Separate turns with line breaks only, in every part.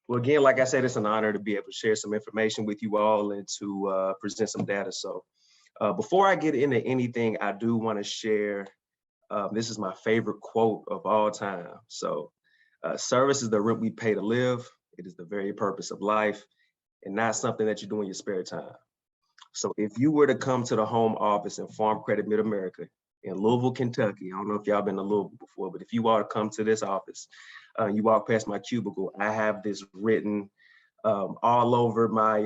Well, again, like I said, it's an honor to be able to share some information with you all and to present some data. So before I get into anything, I do want to share, this is my favorite quote of all time. So service is the rent we pay to live. It is the very purpose of life and not something that you do in your spare time. So if you were to come to the home office in Farm Credit Mid-America in Louisville, Kentucky, I don't know if y'all been to Louisville before, but if you want to come to this office, you walk past my cubicle, I have this written all over my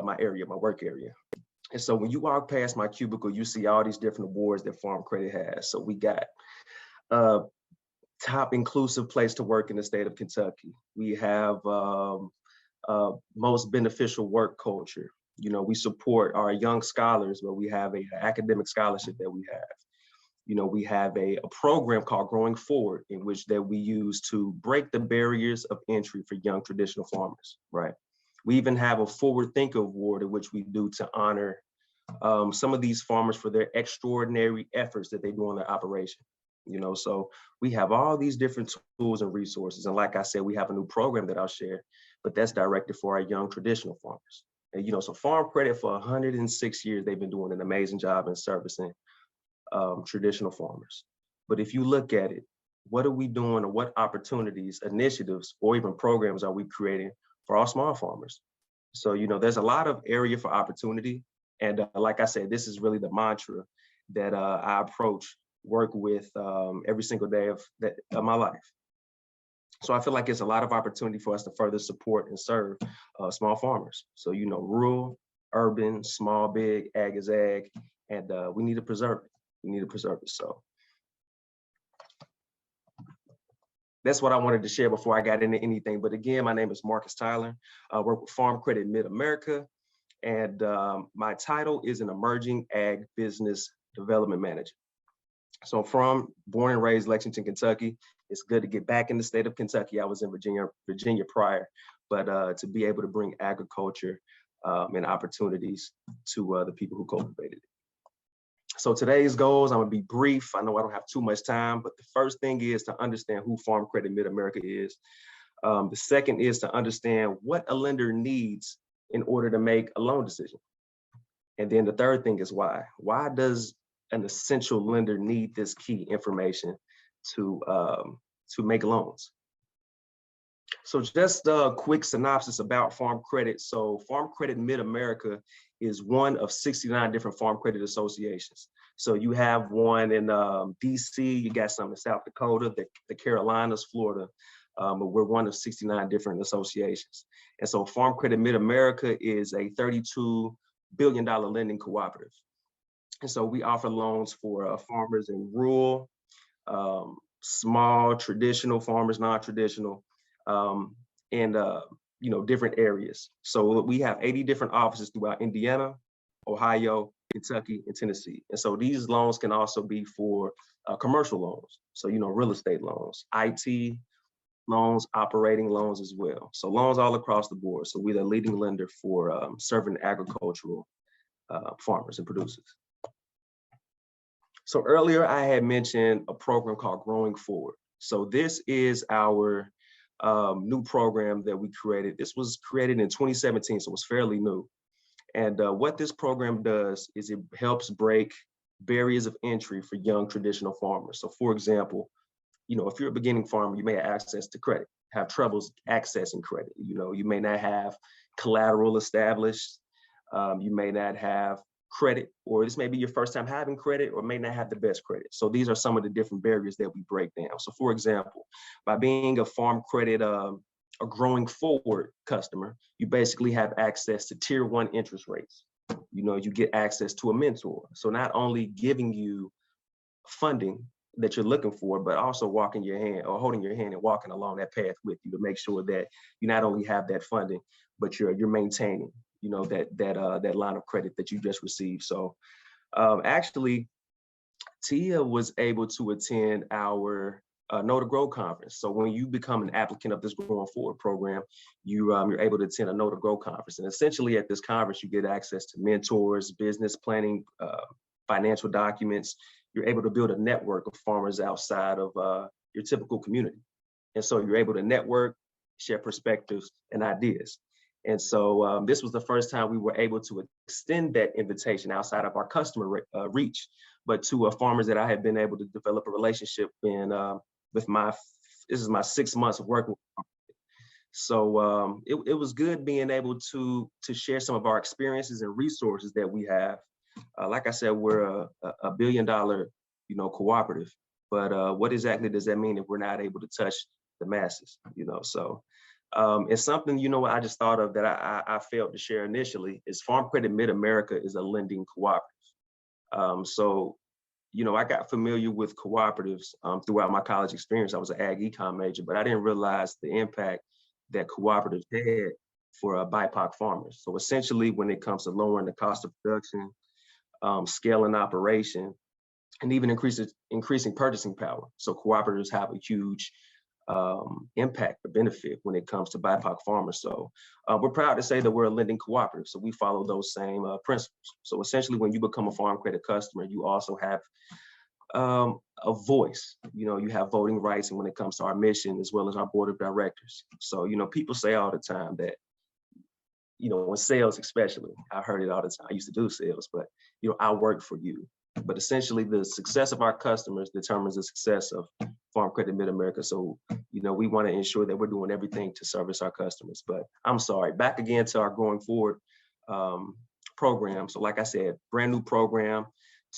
my area, my work area. And so when you walk past my cubicle, you see all these different awards that Farm Credit has. So we got top inclusive place to work in the state of Kentucky. We have most beneficial work culture. You know, we support our young scholars, but we have an academic scholarship that we have. You know, we have a program called Growing Forward, in which that we use to break the barriers of entry for young traditional farmers, right? We even have a Forward Thinker Award, in which we do to honor some of these farmers for their extraordinary efforts that they do on their operation. You know, so we have all these different tools and resources. And like I said, we have a new program that I'll share, but that's directed for our young traditional farmers. And, you know, so Farm Credit for 106 years, they've been doing an amazing job in servicing traditional farmers. But if you look at it, what are we doing, or what opportunities, initiatives, or even programs are we creating for our small farmers? So, you know, there's a lot of area for opportunity. And like I said, this is really the mantra that I work with every single day of my life. So I feel like it's a lot of opportunity for us to further support and serve small farmers. So, you know, rural, urban, small, big, ag is ag, and we need to preserve it. We need to preserve it. So that's what I wanted to share before I got into anything. But again, my name is Marcus Tyler. I work with Farm Credit Mid-America, and my title is an Emerging Ag Business Development Manager. So from born and raised Lexington, Kentucky. It's good to get back in the state of Kentucky. I was in Virginia prior, but to be able to bring agriculture and opportunities to the people who cultivated it. So today's goals, I'm gonna be brief. I know I don't have too much time, but the first thing is to understand who Farm Credit Mid-America is. The second is to understand what a lender needs in order to make a loan decision. And then the third thing is why. Why does an essential lender need this key information to make loans? So just a quick synopsis about Farm Credit. So Farm Credit Mid-America is one of 69 different farm credit associations. So you have one in DC, you got some in South Dakota, the Carolinas, Florida, but we're one of 69 different associations. And so Farm Credit Mid-America is a $32 billion lending cooperative. And so we offer loans for farmers in rural, small, traditional farmers, non-traditional, and you know, different areas. So we have 80 different offices throughout Indiana, Ohio, Kentucky, and Tennessee. And so these loans can also be for commercial loans. So, you know, real estate loans, IT loans, operating loans as well. So loans all across the board. So we're the leading lender for serving agricultural farmers and producers. So earlier I had mentioned a program called Growing Forward. So this is our new program that we created. This was created in 2017, so it's fairly new. And what this program does is it helps break barriers of entry for young traditional farmers. So for example, you know, if you're a beginning farmer, you may have access to credit, have troubles accessing credit. You know, you may not have collateral established. You may not have credit, or this may be your first time having credit, or may not have the best credit. So these are some of the different barriers that we break down. So for example, by being a Farm Credit, a Growing Forward customer, you basically have access to tier 1 interest rates. You know, you get access to a mentor. So not only giving you funding that you're looking for, but also walking your hand or holding your hand and walking along that path with you to make sure that you not only have that funding, but you're maintaining, you know, that line of credit that you just received. So actually, Tia was able to attend our Know to Grow conference. So when you become an applicant of this Growing Forward program, you're able to attend a Know to Grow conference. And essentially at this conference, you get access to mentors, business planning, financial documents. You're able to build a network of farmers outside of your typical community. And so you're able to network, share perspectives and ideas. And so this was the first time we were able to extend that invitation outside of our customer reach, but to farmers that I had been able to develop a relationship in with this is my 6 months of working. So it was good being able to share some of our experiences and resources that we have. Like I said, we're a $1 billion, cooperative, but what exactly does that mean if we're not able to touch the masses, So it's something, I just thought of that I failed to share initially is Farm Credit Mid-America is a lending cooperative. So, I got familiar with cooperatives throughout my college experience. I was an ag econ major, but I didn't realize the impact that cooperatives had for BIPOC farmers. So essentially, when it comes to lowering the cost of production, scaling operation, and even increasing purchasing power. So cooperatives have a huge impact or benefit when it comes to BIPOC farmers. So we're proud to say that we're a lending cooperative. So we follow those same principles. So essentially, when you become a farm credit customer, you also have a voice. You have voting rights, and when it comes to our mission as well as our board of directors. So people say all the time that in sales especially, I heard it all the time. I used to do sales, but I work for you. But essentially, the success of our customers determines the success of Farm Credit Mid-America. So, we want to ensure that we're doing everything to service our customers. But I'm sorry, back again to our Going Forward program. So like I said, brand new program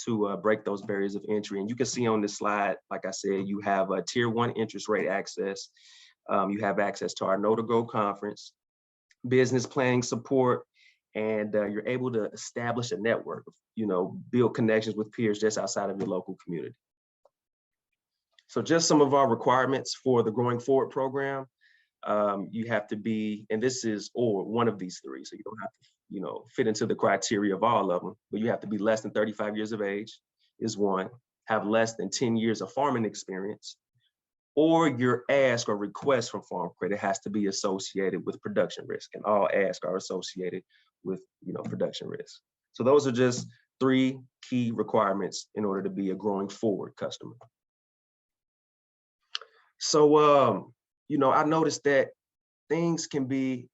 to break those barriers of entry. And you can see on this slide, like I said, you have a tier 1 interest rate access. You have access to our Know to Grow conference, business planning support, and you're able to establish a network, build connections with peers just outside of your local community. So just some of our requirements for the Growing Forward program. You have to be, and this is or one of these three, so you don't have to, fit into the criteria of all of them, but you have to be less than 35 years of age is one, have less than 10 years of farming experience, or your ask or request from Farm Credit has to be associated with production risk, and all asks are associated with, production risk. So those are just 3 key requirements in order to be a Growing Forward customer. So, I noticed that things can be,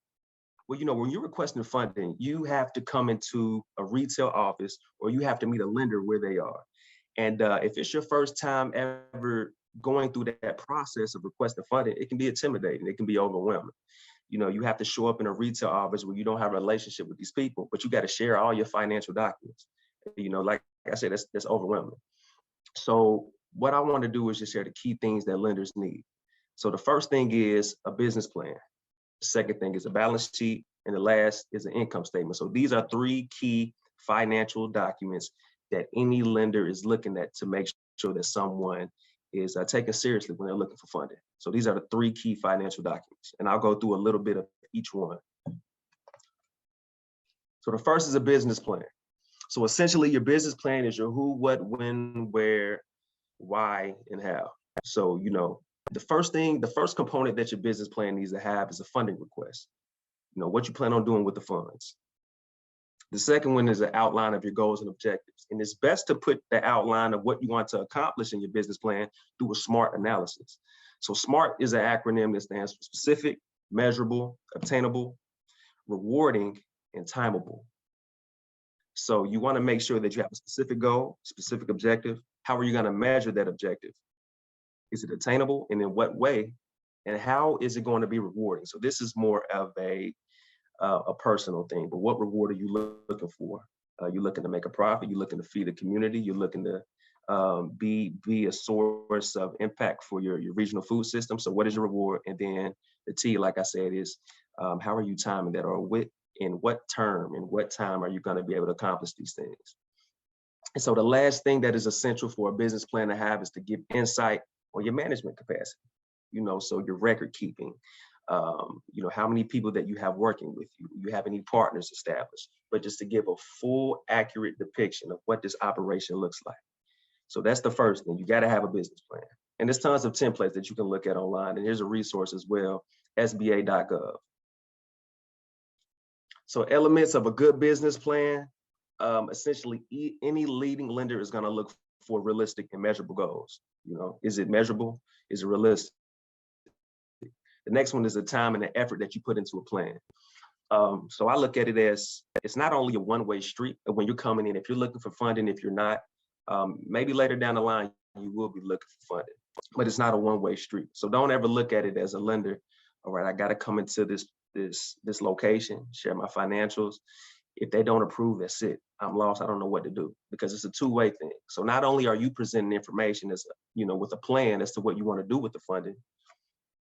when you're requesting funding, you have to come into a retail office or you have to meet a lender where they are. And if it's your first time ever going through that process of requesting funding, it can be intimidating. It can be overwhelming. You have to show up in a retail office where you don't have a relationship with these people, but you got to share all your financial documents. Like I said, that's overwhelming. So what I want to do is just share the key things that lenders need. So the first thing is a business plan. The second thing is a balance sheet. And the last is an income statement. So these are 3 key financial documents that any lender is looking at to make sure that someone is taken seriously when they're looking for funding. So these are the 3 key financial documents, and I'll go through a little bit of each one. So the first is a business plan. So essentially, your business plan is your who, what, when, where, why, and how. So, the first component that your business plan needs to have is a funding request. What you plan on doing with the funds. The second one is an outline of your goals and objectives. And it's best to put the outline of what you want to accomplish in your business plan through a SMART analysis. So SMART is an acronym that stands for specific, measurable, obtainable, rewarding, and timeable. So you want to make sure that you have a specific goal, specific objective. How are you going to measure that objective? Is it attainable, and in what way? And how is it going to be rewarding? So this is more of a personal thing, but what reward are you looking for? You're looking to make a profit, you're looking to feed the community, you're looking to be a source of impact for your regional food system. So what is your reward? And then the T, like I said, is how are you timing that, or in what term, in what time are you going to be able to accomplish these things? And so the last thing that is essential for a business plan to have is to give insight on your management capacity. So your record keeping, how many people that you have working with you, you have any partners established, but just to give a full, accurate depiction of what this operation looks like. So that's the first thing. You got to have a business plan. And there's tons of templates that you can look at online. And here's a resource as well, sba.gov. So elements of a good business plan, essentially any leading lender is going to look for realistic and measurable goals. Is it measurable? Is it realistic? The next one is the time and the effort that you put into a plan. So I look at it as it's not only a one-way street when you're coming in. If you're looking for funding, if you're not, maybe later down the line, you will be looking for funding, but it's not a one-way street. So don't ever look at it as a lender. All right, I got to come into this location, share my financials. If they don't approve, that's it. I'm lost. I don't know what to do, because it's a two-way thing. So not only are you presenting information as, with a plan as to what you want to do with the funding,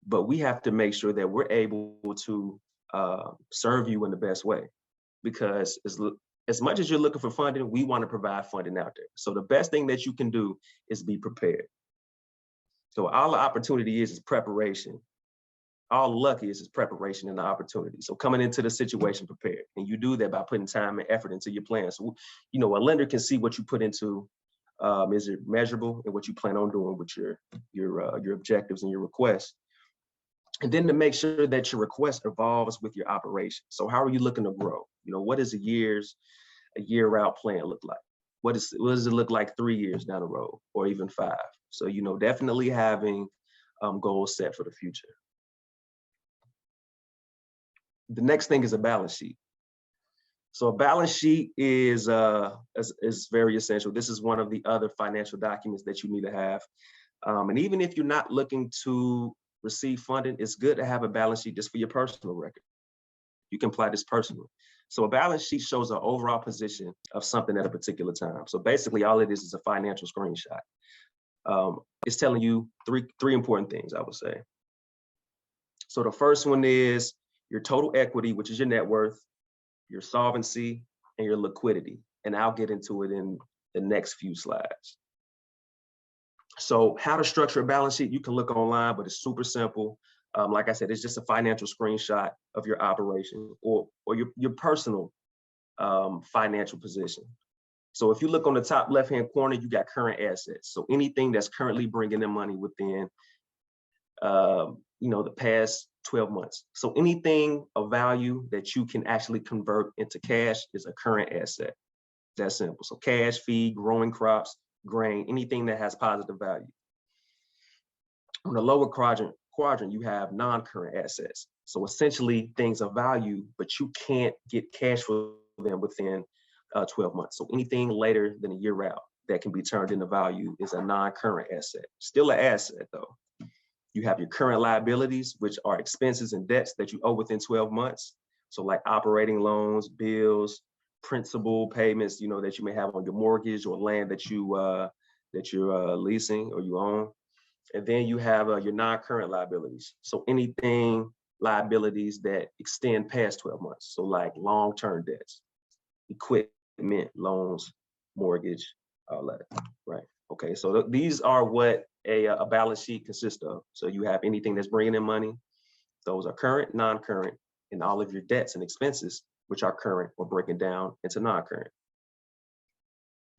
but we have to make sure that we're able to serve you in the best way, because as much as you're looking for funding, we want to provide funding out there. So the best thing that you can do is be prepared. So all the opportunity is preparation. All luck is preparation and the opportunity. So coming into the situation prepared, and you do that by putting time and effort into your plan. So, a lender can see what you put into, is it measurable, and what you plan on doing with your objectives and your requests. And then to make sure that your request evolves with your operation. So how are you looking to grow? What does a year out plan look like? What does it look like 3 years down the road, or even 5? So, definitely having goals set for the future. The next thing is a balance sheet. So a balance sheet is very essential. This is one of the other financial documents that you need to have. And even if you're not looking to receive funding, it's good to have a balance sheet just for your personal record. You can apply this personally. So a balance sheet shows an overall position of something at a particular time. So basically all it is a financial screenshot. It's telling you three important things, I would say. So the first one is your total equity, which is your net worth, your solvency, and your liquidity. And I'll get into it in the next few slides. So how to structure a balance sheet, you can look online, but it's super simple. Like I said, it's just a financial screenshot of your operation or your personal financial position. So if you look on the top left-hand corner, you got current assets. So anything that's currently bringing in money within, the past 12 months. So anything of value that you can actually convert into cash is a current asset. That's simple. So cash, feed, growing crops, grain, anything that has positive value. On the lower quadrant, you have non-current assets. So essentially things of value, but you can't get cash for them within 12 months. So anything later than a year out that can be turned into value is a non-current asset. Still an asset though. You have your current liabilities, which are expenses and debts that you owe within 12 months. So like operating loans, bills, principal payments, that you may have on your mortgage or land that you're leasing or you own. And then you have your non-current liabilities. So anything liabilities that extend past 12 months. So like long-term debts, equipment, loans, mortgage, all that, right? Okay, so these are what a balance sheet consists of. So you have anything that's bringing in money. Those are current, non-current, and all of your debts and expenses, which are current or breaking down into non-current.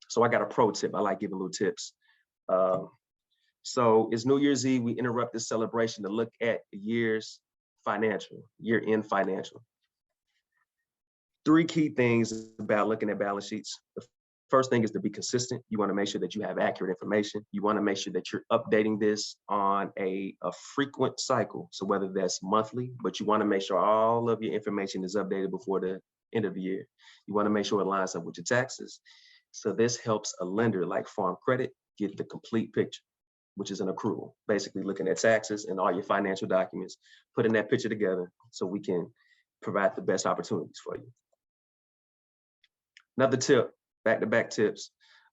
So I got a pro tip. I like giving little tips. So it's New Year's Eve. We interrupt this celebration to look at the year's year-end financial. 3 key things about looking at balance sheets. The first thing is to be consistent. You want to make sure that you have accurate information. You want to make sure that you're updating this on a frequent cycle. So whether that's monthly, but you want to make sure all of your information is updated before the end of the year. You want to make sure it lines up with your taxes. So this helps a lender like Farm Credit get the complete picture, which is an accrual, basically looking at taxes and all your financial documents, putting that picture together so we can provide the best opportunities for you. Another tip, back-to-back tips.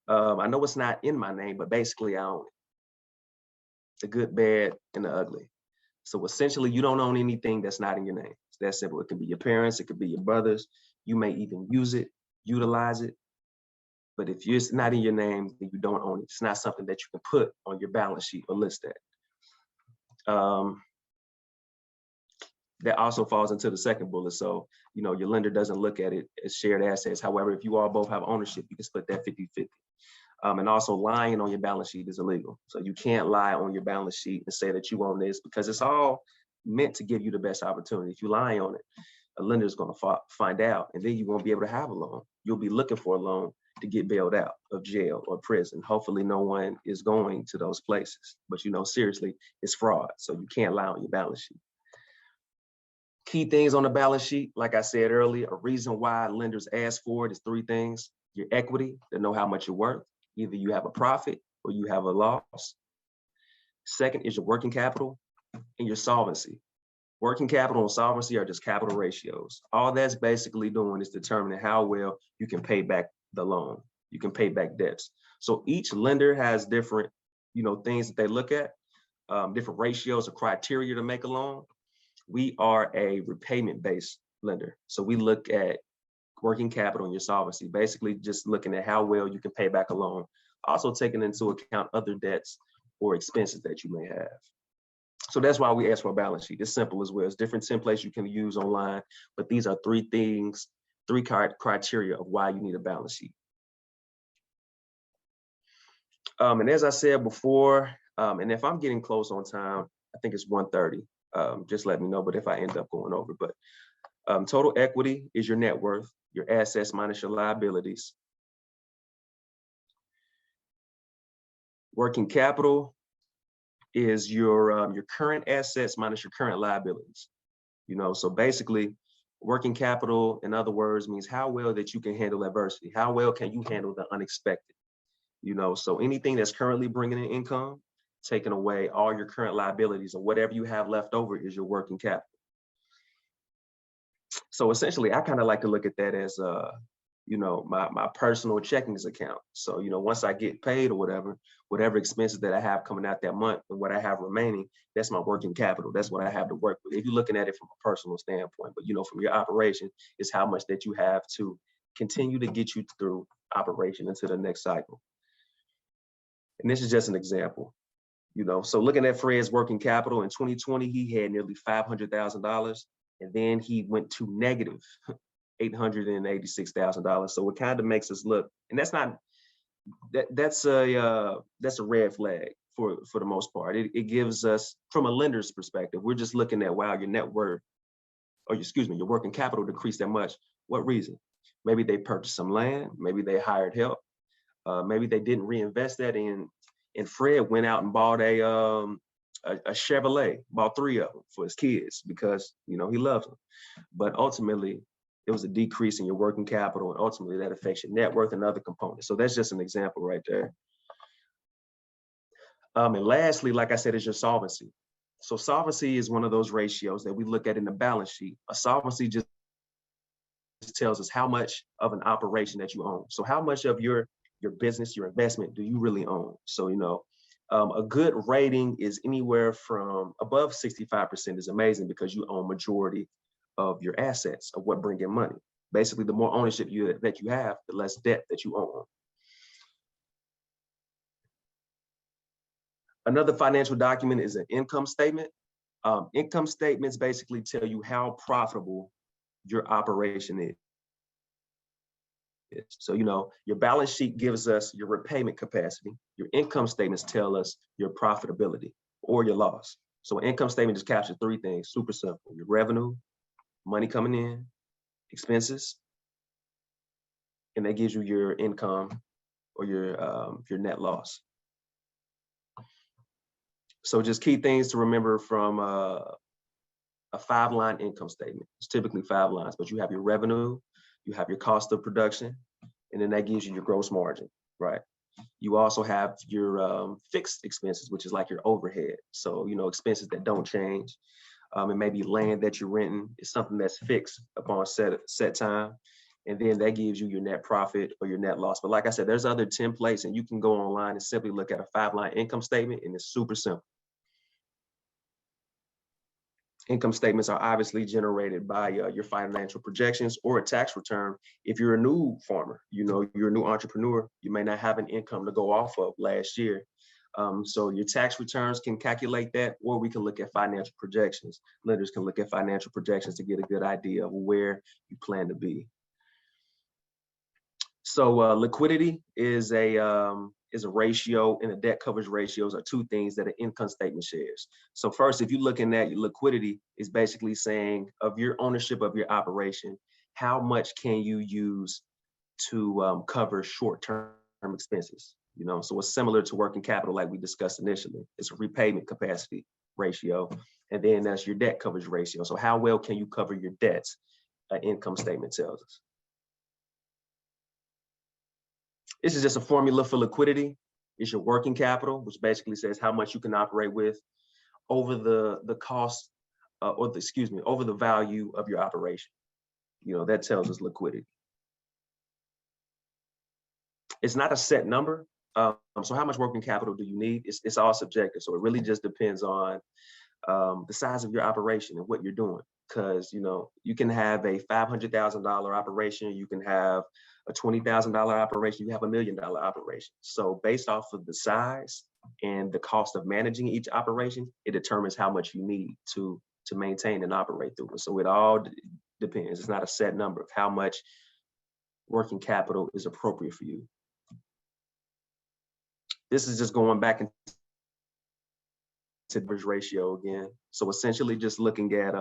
I know it's not in my name, but basically I own it. The good, bad, and the ugly. So essentially you don't own anything that's not in your name. It's that simple. It could be your parents, it could be your brothers. You may even use it, utilize it. But if it's not in your name, then you don't own it. It's not something that you can put on your balance sheet or list that. That also falls into the second bullet. So, your lender doesn't look at it as shared assets. However, if you all both have ownership, you can split that 50-50. And also lying on your balance sheet is illegal. So you can't lie on your balance sheet and say that you own this, because it's all meant to give you the best opportunity. If you lie on it, a lender is going to find out, and then you won't be able to have a loan. You'll be looking for a loan to get bailed out of jail or prison. Hopefully no one is going to those places, but seriously, it's fraud. So you can't lie on your balance sheet. Key things on the balance sheet, like I said earlier, a reason why lenders ask for it is three things. Your equity, to know how much you're worth. Either you have a profit or you have a loss. Second is your working capital and your solvency. Working capital and solvency are just capital ratios. All that's basically doing is determining how well you can pay back the loan. You can pay back debts. So each lender has different, things that they look at, different ratios or criteria to make a loan. We are a repayment-based lender. So we look at working capital and your solvency, basically just looking at how well you can pay back a loan, also taking into account other debts or expenses that you may have. So that's why we ask for a balance sheet. It's simple as well. It's different templates you can use online, but these are three criteria of why you need a balance sheet. And as I said before, and if I'm getting close on time, I think it's 1:30. Just let me know, but if I end up going over. But total equity is your net worth, your assets minus your liabilities. Working capital is your current assets minus your current liabilities. So basically, working capital, in other words, means how well that you can handle adversity. How well can you handle the unexpected? So anything that's currently bringing in income, taking away all your current liabilities, or whatever you have left over is your working capital. So essentially, I kind of like to look at that as my personal checkings account. So once I get paid or whatever expenses that I have coming out that month and what I have remaining, that's my working capital. That's what I have to work with. If you're looking at it from a personal standpoint, but from your operation, is how much that you have to continue to get you through operation into the next cycle. And this is just an example. So looking at Fred's working capital in 2020, he had nearly $500,000, and then he went to negative $886,000. So it kind of makes us look, and that's a red flag for the most part. It gives us, from a lender's perspective, we're just looking at, wow, your net worth, or your working capital decreased that much. What reason? Maybe they purchased some land, maybe they hired help, maybe they didn't reinvest that in. And Fred went out and bought a Chevrolet, bought 3 of them for his kids because he loves them. But ultimately, it was a decrease in your working capital, and ultimately that affects your net worth and other components. So that's just an example right there. And lastly, like I said, is your solvency. So solvency is one of those ratios that we look at in the balance sheet. A solvency just tells us how much of an operation that you own. So how much of your business, your investment, do you really own? So, a good rating is anywhere from above 65% is amazing because you own majority of your assets, of what bring in money. Basically, the more ownership that you have, the less debt that you own. Another financial document is an income statement. Income statements basically tell you how profitable your operation is. So, your balance sheet gives us your repayment capacity. Your income statements tell us your profitability or your loss. So an income statement just captures 3 things, super simple: your revenue, money coming in, expenses, and that gives you your income or your net loss. So just key things to remember from a 5-line income statement. It's typically 5 lines, but you have your revenue, you have your cost of production, and then that gives you your gross margin, right? You also have your fixed expenses, which is like your overhead. So, expenses that don't change. It may be land that you're renting. It's something that's fixed upon set time. And then that gives you your net profit or your net loss. But like I said, there's other templates, and you can go online and simply look at a 5-line income statement, and it's super simple. Income statements are obviously generated by your financial projections or a tax return. If you're a new farmer, you're a new entrepreneur, you may not have an income to go off of last year. So your tax returns can calculate that, or we can look at financial projections. Lenders can look at financial projections to get a good idea of where you plan to be. So liquidity is a ratio, and the debt coverage ratios are 2 things that an income statement shares. So first, if you're looking at your liquidity, is basically saying of your ownership of your operation, how much can you use to cover short-term expenses? So it's similar to working capital like we discussed initially. It's a repayment capacity. ratio. And then that's your debt coverage ratio. So how well can you cover your debts? An income statement tells us. This is just a formula for liquidity. It's your working capital, which basically says how much you can operate with over the cost, over the value of your operation. That tells us liquidity. It's not a set number. So how much working capital do you need? It's all subjective. So it really just depends on the size of your operation and what you're doing. Because you can have a $500,000 operation, you can have a $20,000 operation, you have $1 million operation. So based off of the size and the cost of managing each operation, it determines how much you need to maintain and operate through it. So it all depends. It's not a set number of how much working capital is appropriate for you. This is just going back into the ratio again. So essentially just looking at,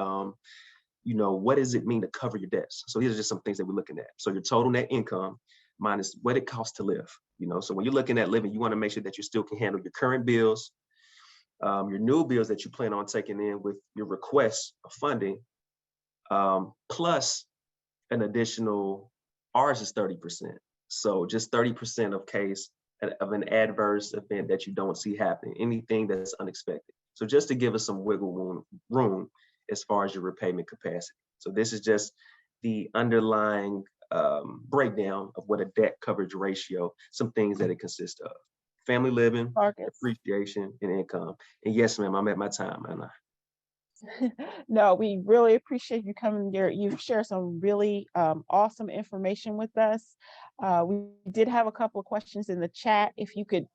what does it mean to cover your debts? So these are just some things that we're looking at. So your total net income minus what it costs to live. So when you're looking at living, you want to make sure that you still can handle your current bills, your new bills that you plan on taking in with your requests of funding, plus an additional, ours is 30%. So just 30% of case of an adverse event that you don't see happening, anything that's unexpected. So just to give us some wiggle room as far as your repayment capacity. So this is just the underlying breakdown of what a debt coverage ratio, some things that it consists of. Family living, appreciation, and income. And yes, ma'am, I'm at my time, Anna.
No, we really appreciate you coming here. You've shared some really awesome information with us. We did have a couple of questions in the chat. If you could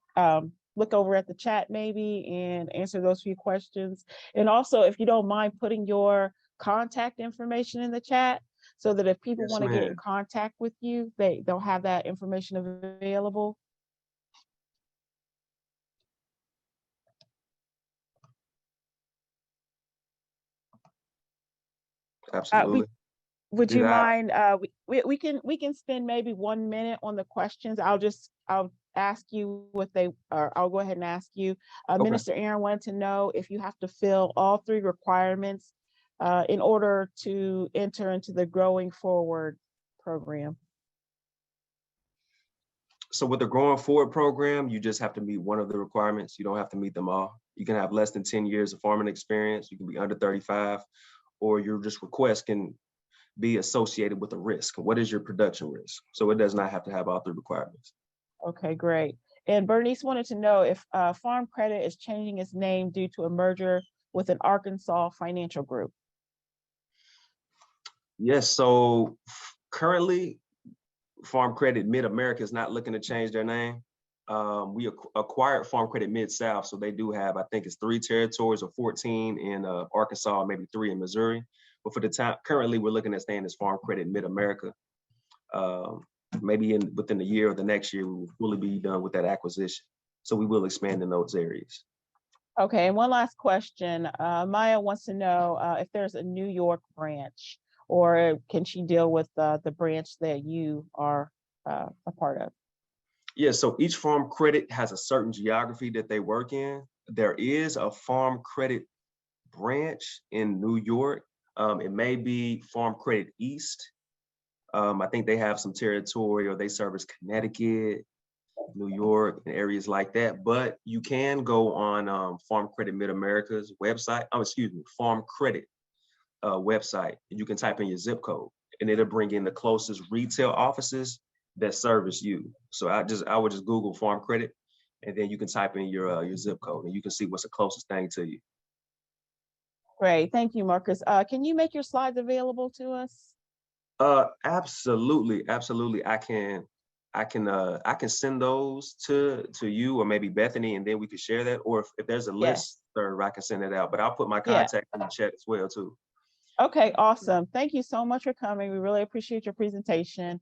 look over at the chat maybe and answer those few questions. And also, if you don't mind putting your contact information in the chat so that if people want to get in contact with you, they'll have that information available.
Absolutely.
Would you mind? We can spend maybe 1 minute on the questions. I'll ask you what they are. I'll go ahead and ask you. Okay. Minister Aaron wanted to know if you have to fill all 3 requirements in order to enter into the Growing Forward program.
So with the Growing Forward program, you just have to meet one of the requirements. You don't have to meet them all. You can have less than 10 years of farming experience. You can be under 35, or your just request can be associated with a risk. What is your production risk? So it does not have to have all 3 requirements.
Okay, great. And Bernice wanted to know if Farm Credit is changing its name due to a merger with an Arkansas financial group.
Yes, so currently Farm Credit Mid-America is not looking to change their name. We acquired Farm Credit Mid-South, so they do have, I think it's 3 territories or 14 in Arkansas, maybe 3 in Missouri. But for the time, currently we're looking at staying as Farm Credit Mid-America. Maybe within the year or the next year, we will fully be done with that acquisition. So we will expand in those areas.
Okay, and one last question. Maya wants to know if there's a New York branch, or can she deal with the branch that you are a part of?
Yeah, so each Farm Credit has a certain geography that they work in. There is a Farm Credit branch in New York. It may be Farm Credit East. I think they have some territory, or they service Connecticut, New York, and areas like that. But you can go on Farm Credit Mid-America's website. Farm Credit website. And you can type in your zip code, and it'll bring in the closest retail offices that service you. So I would just Google Farm Credit, and then you can type in your zip code, and you can see what's the closest thing to you.
Great, thank you, Marcus. Can you make your slides available to us?
Absolutely. I can send those to you or maybe Bethany, and then we could share that. Or if there's a list, or I can send it out. But I'll put my contact in the chat as well too.
Okay, awesome. Thank you so much for coming. We really appreciate your presentation.